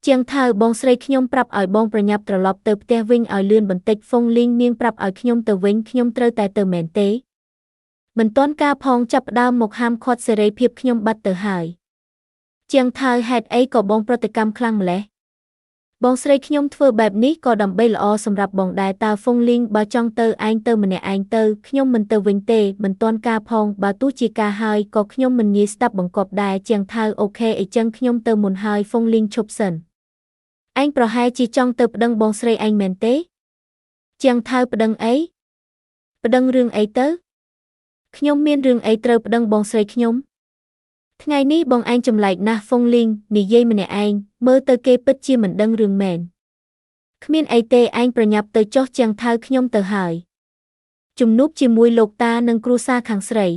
ជាងថៅបងស្រីខ្ញុំប្រាប់ឲ្យបងប្រញាប់ត្រឡប់ទៅផ្ទះវិញឲ្យលឿនបន្តិចហ្វុងលីងនាងប្រាប់ឲ្យខ្ញុំទៅវិញខ្ញុំត្រូវតែទៅមែនទេមិនទាន់ការផងចាប់ផ្ដើមមកហាមឃាត់សេរីភាពខ្ញុំបាត់ទៅហើយជាងថៅហេតុអីក៏បងប្រតិកម្មខ្លាំងម្ល៉េះបងស្រីខ្ញុំធ្វើបែបនេះក៏ដើម្បីល្អសម្រាប់បងដែរតើហ្វុងលីងបើចង់ទៅឯងទៅម្នាក់ឯងទៅខ្ញុំមិនទៅវិញទេមិនទាន់ការផងបើទោះជាការហើយក៏ខ្ញុំមិនងាយស្ដាប់បង្គាប់ដែរជាងថៅអូខេអីចឹងខ្ញុំទៅមុនហើយហ្វុងលីងឈប់សិនឯងប្រហែលជាចង់ទៅប្តឹងបងស្រីឯងមែនទេជាងថៅប្តឹងអីប្តឹងរឿងអីទៅខ្ញុំមានរឿងអីត្រូវប្តឹងបងស្រីខ្ញុំថ្ងៃនេះបងឯងចម្លែកណាស់ហ្វុងលីងនិយាយម្នាក់ឯងមើលទៅគេពិតជាមិនដឹងរឿងមែនគ្មានអីទេឯងប្រញាប់ទៅចុះជាងថៅខ្ញុំទៅហើយជំនួបជាមួយលោកតានិងគ្រួសារខាងស្រី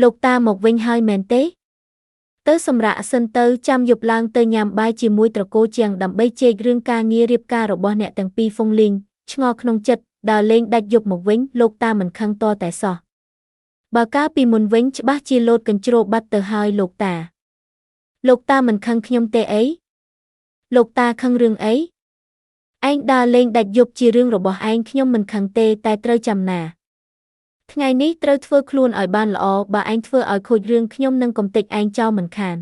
លោកតាមកវិញហើយមែនទេទៅសម្រាប់សិនទៅចាំយប់ឡើងទៅញ៉ាំបាយជាមួយត្រកូលជាងដើម្បីជែករឿងការងាររៀបការរបស់អ្នកទាំងពីរហ្វុងលីងឆ្ងល់ក្នុងចិត្តដើរលេងដាច់យប់មកវិញលោកតាមិនខឹងតតែសោះបើកាលពីមុនវិញច្បាស់ជាលោតកញ្ជ្រោលបាត់ទៅហើយលោកតាមិនខឹងខ្ញុំទេអីលោកតាខឹងរឿងអីឯងដើរលេងដាច់យប់ជារឿងរបស់ឯងខ្ញុំមិនខឹងទេតែត្រូវចាំណាថ្ងៃនេះត្រូវធ្វើខ្លួនឲ្យបានល្អបើឯងធ្វើឲ្យខូចរឿងខ្ញុំនឹងកំទេចឯងចោលមិនខាន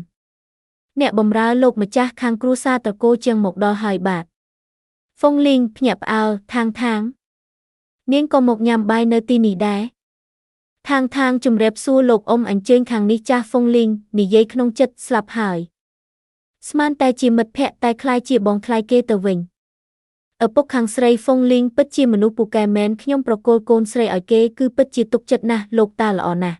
អ្នកបម្រើលោកម្ចាស់ខាងគ្រួសារត្រកូលជាងមកដល់ហើយបាទហ្វុងលីងភ្ញាក់ផ្អើលថាងនាងក៏មកញ៉ាំបាយនៅទីនេះដែរថាងជំរាបសួរលោកអ៊ំអញ្ជើញខាងនេះចាស់ហ្វុងលីងនិយាយក្នុងចិត្តស្លាប់ហើយស្មានតែជាមិត្តភក្តិតែខ្លាយជាបងខ្លាយគេទៅវិញឪពុកខាងស្រីហ្វុងលីងពិតជាមនុស្សពូកែមែនខ្ញុំប្រគល់កូនស្រីឲ្យគេគឺពិតជាទុកចិត្តណាស់លោកតាល្អណាស់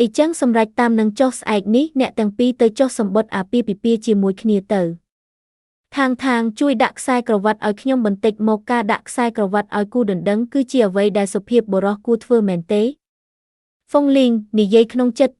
អីចឹងសម្រាប់តាមនឹងចុះស្អែកនេះអ្នកទាំងពីរទៅចុះសម្បត្តិអាពាហ៍ពិពាហ៍ជាមួយគ្នាទៅថាងជួយដាក់ខ្សែក្រវ៉ាត់ឲ្យខ្ញុំបន្តិចមកការដាក់ខ្សែក្រវ៉ាត់ឲ្យគូដណ្ដឹងគឺជាអ្វីដែលសុភាពបុរសគួរធ្វើមែនទេហ្វុងលីងនិយាយក្នុងចិត្ត